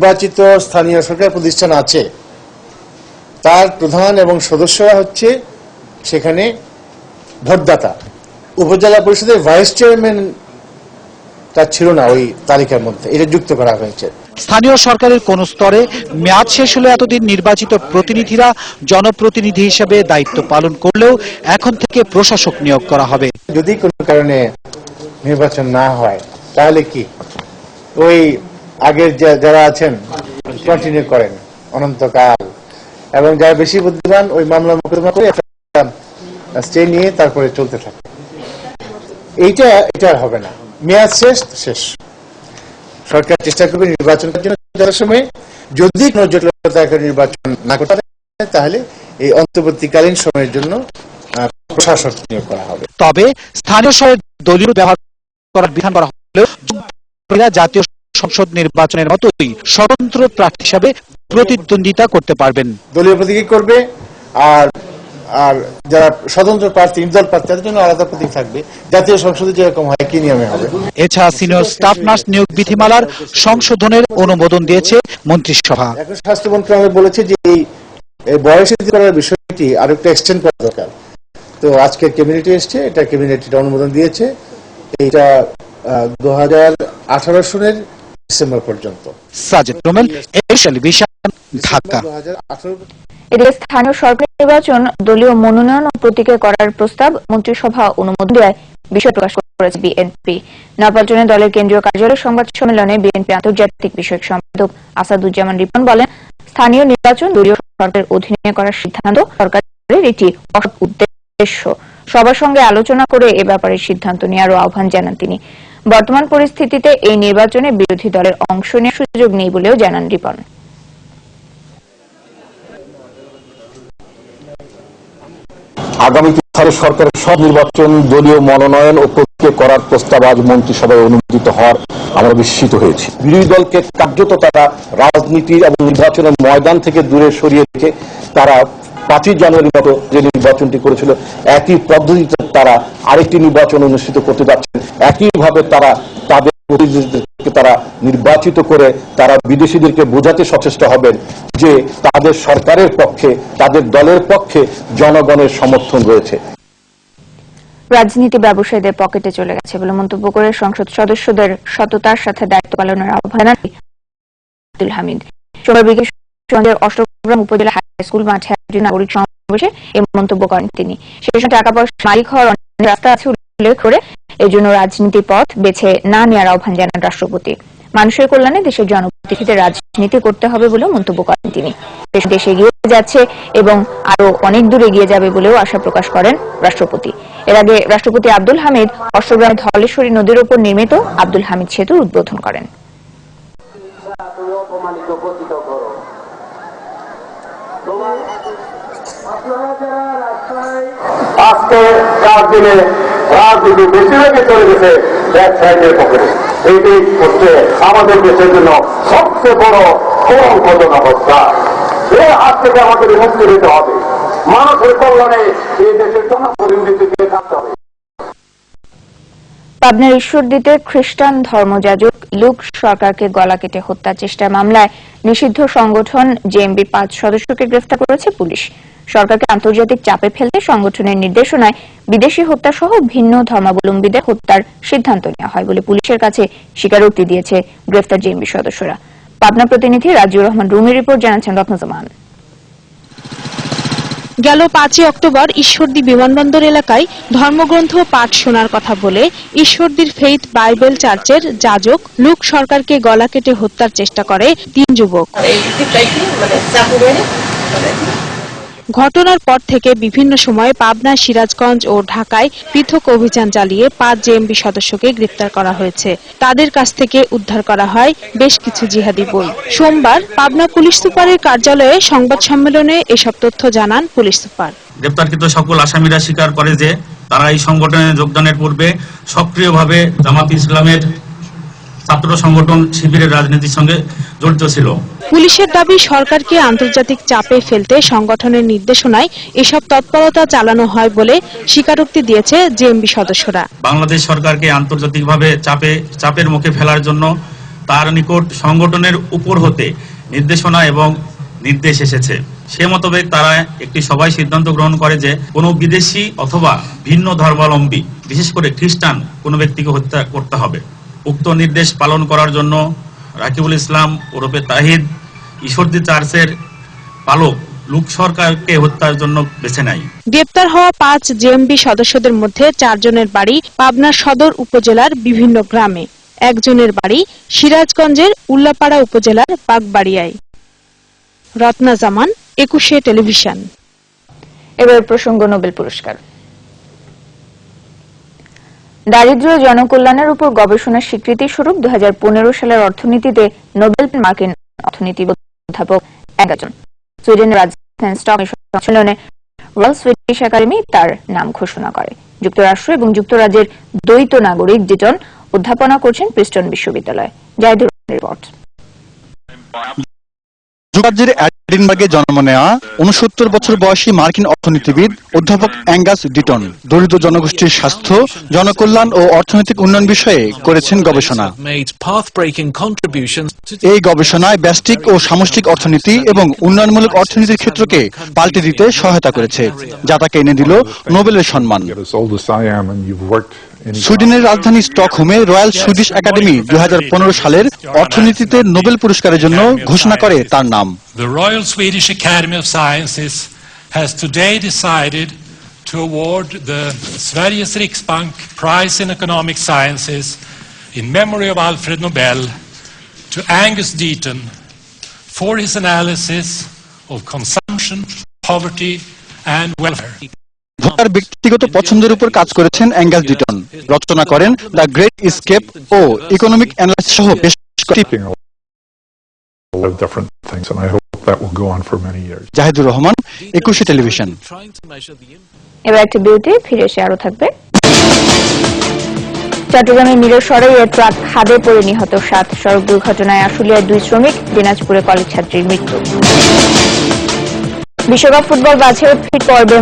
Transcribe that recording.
নির্বাচিত স্থানীয় সরকার প্রতিষ্ঠান আছে তার প্রধান এবং সদস্যরা হচ্ছে সেখানে ভোটদাতা। উপজেলা পরিষদের ভাইস চেয়ারম্যান তা ছিল না ওই তালিকার মধ্যে, এটা যুক্ত করা হয়েছে। স্থানীয় সরকারের কোন স্তরে মেয়াদ শেষ হলে এতদিন নির্বাচিত প্রতিনিধিরা জনপ্রতিনিধি হিসেবে দায়িত্ব পালন করলেও এখন থেকে প্রশাসক নিয়োগ করা হবে। যদি কোনো কারণে নির্বাচন না হয় তাহলে কি ওই আগের যারা আছেন কন্টিনিউ করেন অনন্তকাল, এবং যারা বেশি বুদ্ধিমান ওই মামলা মোকদ্দমা করে স্টে নিয়ে তারপরে চলতে থাকে। এটা আর হবে না, মেয়াদ শেষ তো শেষ। সরকার চেষ্টা করবে নির্বাচন করার জন্য যথাসময়ে সময়, যদি কোনো জটিলতা নির্বাচন না করতে পারে তাহলে এই অন্তর্বর্তীকালীন সময়ের জন্য প্রশাসক নিয়োগ করা হবে। তবে স্থানীয় সরকার দলীয় ব্যবহার করার বিধান করা হলেও জাতীয় সংসদ নির্বাচনের মতোই স্বতন্ত্র প্রার্থী হিসাবে প্রতিদ্বন্দ্বিতা করতে পারবেন। দলীয় প্রতীক করবে, আর যারা স্বতন্ত্র প্রার্থী নির্দল প্রার্থী তাদের জন্য আলাদা প্রতীক থাকবে। জাতীয় সংসদে যেরকম হয় কি নিয়মে হবে। এছাড়া সিনিয়র স্টাফ নার্স নিয়োগ বিধিমালার সংশোধনের অনুমোদন দিয়েছে মন্ত্রিসভা। এখন স্বাস্থ্য মন্ত্রণালয় বলেছে যে এই বয়সে করার বিষয়টি আরেকটু এক্সটেন্ড করা দরকার। তো আজকে ক্যাবিনেটে এসছে, এটা ক্যাবিনেট অনুমোদন দিয়েছে। এটা 2018 সনের ডিসেম্বর পর্যন্ত। সাজেদ রোমেল, একুশে টেলিভিশন, ঢাকা। এদিকে স্থানীয় সরকার নির্বাচন দলীয় মনোনয়ন ও প্রতীকে করার প্রস্তাব মন্ত্রিসভা অনুমোদন দেওয়ায় বিষয় প্রকাশ করেছে বিএনপি। নয়াপল্টনে দলের কেন্দ্রীয় কার্যালয়ের সংবাদ সম্মেলনে বিএনপি আন্তর্জাতিক বিষয়ক সম্পাদক আসাদুজ্জামান রিপন বলেন, স্থানীয় নির্বাচন দলীয় সরকারের অধীনে করার সিদ্ধান্ত সরকারের একটি অসৎ উদ্দেশ্য। সবার সঙ্গে আলোচনা করে এ ব্যাপারে সিদ্ধান্ত নেওয়ারও আহ্বান জানান তিনি। বর্তমান পরিস্থিতিতে এই নির্বাচনে বিরোধী দলের অংশ নেওয়ার সুযোগ নেই বলেও জানান রিপন। আগামীতে সরকারের সব নির্বাচন দলীয় মনোনয়ন ও প্রতীকে করার প্রস্তাব আজ মন্ত্রিসভায় অনুমোদিত হওয়ার আমরা বিস্মিত হয়েছি। বিরোধী দলকে কার্যত তারা রাজনীতি এবং নির্বাচনের ময়দান থেকে দূরে সরিয়ে রেখে তারা 5 জানুয়ারির মতো যে নির্বাচনটি করেছিল একই পদ্ধতিতে তারা আরেকটি নির্বাচন অনুষ্ঠিত করতে যাচ্ছেন। একইভাবে তারা তাদের প্রতিনিধিদেরকে তারা নির্বাচিত করে তারা বিদেশিদেরকে বোঝাতে সচেষ্ট হবেন যে তাদের সরকারের পক্ষে, তাদের দলের পক্ষে জনগণের সমর্থন রয়েছে। রাজনীতি ব্যবসায়ীদের পকেটে চলে গেছে বলে মন্তব্য করে সংসদ সদস্যদের সততার সাথে দায়িত্ব পালনের আহ্বান জানান আব্দুল হামিদ। সোমবার বিকেল সন্ধ্যায় অষ্টগ্রাম উপজেলা হাই স্কুল মাঠে একজন নাগরিক সমাবেশে এই মন্তব্য করেন তিনি। সেই সময় টাকা পয়সা মালিক হওয়ার অনেক রাস্তা আছে উল্লেখ করে এজন্য রাজনীতির পথ বেছে না নেওয়ার আহ্বান জানান রাষ্ট্রপতি। মানুষের কল্যাণে দেশের জনপ্রতিনিধিদের রাজনীতি করতে হবে বলেও মন্তব্য করেন তিনি। দেশ এগিয়ে যাচ্ছে এবং আরো অনেক দূর এগিয়ে যাবে বলেও আশা প্রকাশ করেন রাষ্ট্রপতি। এর আগে রাষ্ট্রপতি আব্দুল হামিদ অষ্টগ্রামে ধলেশ্বরী নদীর উপর নির্মিত আব্দুল হামিদ সেতুর উদ্বোধন করেন। আজকে 4 দিনে রাজনীতি বেশিরভাগে চলে গেছে ব্যবসায়ীদের পকেটে। এইটি হচ্ছে আমাদের দেশের জন্য সবচেয়ে বড় কলঙ্কজনক অবস্থা। এই হাত থেকে আমাদের মুক্তি দিতে হবে। মানুষের কল্যাণে এই দেশের জনপ্রতিনিধিকে থাকতে হবে। পাবনার ঈশ্বরদীতে খ্রিস্টান ধর্মযাজক লুক সরকারকে গলা কেটে হত্যার চেষ্টার মামলায় নিষিদ্ধ সংগঠন জেএমবি 5 সদস্যকে গ্রেফতার করেছে পুলিশ। সরকারকে আন্তর্জাতিক চাপে ফেলতে সংগঠনের নির্দেশনায় বিদেশি হত্যা সহ ভিন্ন ধর্মাবলম্বীদের হত্যার সিদ্ধান্ত নেওয়া হয় বলে পুলিশের কাছে স্বীকারোক্তি দিয়েছে গ্রেফতার জেএমবি সদস্যরা। পাবনা প্রতিনিধি রাজিউর রহমান রুমির রিপোর্ট, জানাচ্ছেন রত্নজামান। গেল 5 অক্টোবর ঈশ্বরদী বিমানবন্দর এলাকায় ধর্মগ্রন্থ পাঠ শোনার কথা বলে ঈশ্বরদীর ফেইথ বাইবেল চার্চের যাজক লুক সরকারকে গলা কেটে হত্যার চেষ্টা করে 3 যুবক। ঘটনার পর থেকে বিভিন্ন সময়ে পাবনা, সিরাজগঞ্জ ও ঢাকায় পৃথক অভিযান চালিয়ে 5 জেএমবি সদস্যকে গ্রেফতার করা হয়েছে। তাদের কাছ থেকে উদ্ধার করা হয় বেশ কিছু জিহাদি বই। সোমবার পাবনা পুলিশ সুপারের কার্যালয়ে সংবাদ সম্মেলনে এসব তথ্য জানান পুলিশ সুপার। গ্রেফতারকৃত সকল আসামিরা স্বীকার করে যে তারা এই সংগঠনে যোগদানের পূর্বে সক্রিয়ভাবে জামাত ইসলামের ছাত্র সংগঠন শিবিরের রাজনীতির সঙ্গে জড়িত ছিল। পুলিশের দাবি, সরকারকে আন্তর্জাতিক চাপে ফেলতে সংগঠনের নির্দেশনায় এসব তৎপরতা চালানো হয় বলে স্বীকারোক্তি দিয়েছে জেএমবি সদস্যরা। বাংলাদেশ সরকারকে আন্তর্জাতিকভাবে চাপের মুখে ফেলার জন্য তার নিকট সংগঠনের উপর হতে নির্দেশনা এবং নির্দেশ এসেছে। সে মোতাবেক তারা একটি সভায় সিদ্ধান্ত গ্রহণ করে যে কোনো বিদেশি অথবা ভিন্ন ধর্মাবলম্বী, বিশেষ করে খ্রিস্টান কোনো ব্যক্তিকে হত্যা করতে হবে। উক্ত নির্দেশ পালন করার জন্য রাকিবুল ইসলাম ওরফে তাহিদ ঈশ্বরদী চার্চের পালক লুক সরকারকে হত্যার জন্য বেছে নেয়। গ্রেপ্তার হওয়া 5 জেএমবি সদস্যদের মধ্যে 4 জনের বাড়ি পাবনা সদর উপজেলার বিভিন্ন গ্রামে, একজনের বাড়ি সিরাজগঞ্জের উল্লাপাড়া উপজেলার বাগবাড়িয়ায়। রত্না জামান, 21 টেলিভিশন। এবার প্রসঙ্গ নোবেল পুরস্কার। দারিদ্র্য জনকল্যাণের উপর গবেষণার স্বীকৃতি স্বরূপ 2015 সালের অর্থনীতিতে নোবেল মার্কিন অর্থনীতিবিদ অধ্যাপক একজন সুইডেনের রাজধানী স্টকহোমে সম্মেলনে রয়্যাল সুইডিশ একাডেমি তার নাম ঘোষণা করে। যুক্তরাষ্ট্র এবং যুক্তরাজ্যের দ্বৈত নাগরিক ডিটন অধ্যাপনা করছেন প্রিস্টন বিশ্ববিদ্যালয়ে। জাহিদুর রিপোর্ট। যুক্তরাজ্যের এডিনবার্গে জন্ম নেওয়া 69 বছর বয়সী মার্কিন অর্থনীতিবিদ অধ্যাপক অ্যাঙ্গাস ডিটন দরিদ্র জনগোষ্ঠীর স্বাস্থ্য, জনকল্যাণ ও অর্থনৈতিক উন্নয়ন বিষয়ে করেছেন গবেষণা। এই গবেষণায় ব্যষ্টিক ও সামষ্টিক অর্থনীতি এবং উন্নয়নমূলক অর্থনীতির ক্ষেত্রকে পাল্টে দিতে সহায়তা করেছে, যা তাকে এনে দিল নোবেলের সম্মান। সুইডেনের রাজধানী স্টকহোমে রয়্যাল সুইডিশ একাডেমি 2015 সালের অর্থনীতিতে নোবেল পুরস্কারের জন্য ঘোষণা করে তার নাম। The Royal Swedish Academy of Sciences has today decided to award the Sveriges Riksbank Prize in Economic Sciences in memory of Alfred Nobel to Angus Deaton for his analysis of consumption, poverty and welfare. তার ব্যক্তিগত পছন্দের উপর কাজ করেছেন Angus Deaton. রচনা করেন The Great Escape ও economic analysis সহ বেশ কয়েকটি। জাহিদুর রহমান, 21 টেলিভিশন। এবার একটি বিরতি, ফিরে এসে আরো থাকবে। চট্টগ্রামের মিরসরাইয়ে ট্রাক খাদে পড়ে নিহত 7, সড়ক দুর্ঘটনায় আশুলিয়ায় 2 শ্রমিক, দিনাজপুরে কলেজ ছাত্রীর মৃত্যু। বিশ্বকাপ ফুটবল বাছাইয়ের পর্বে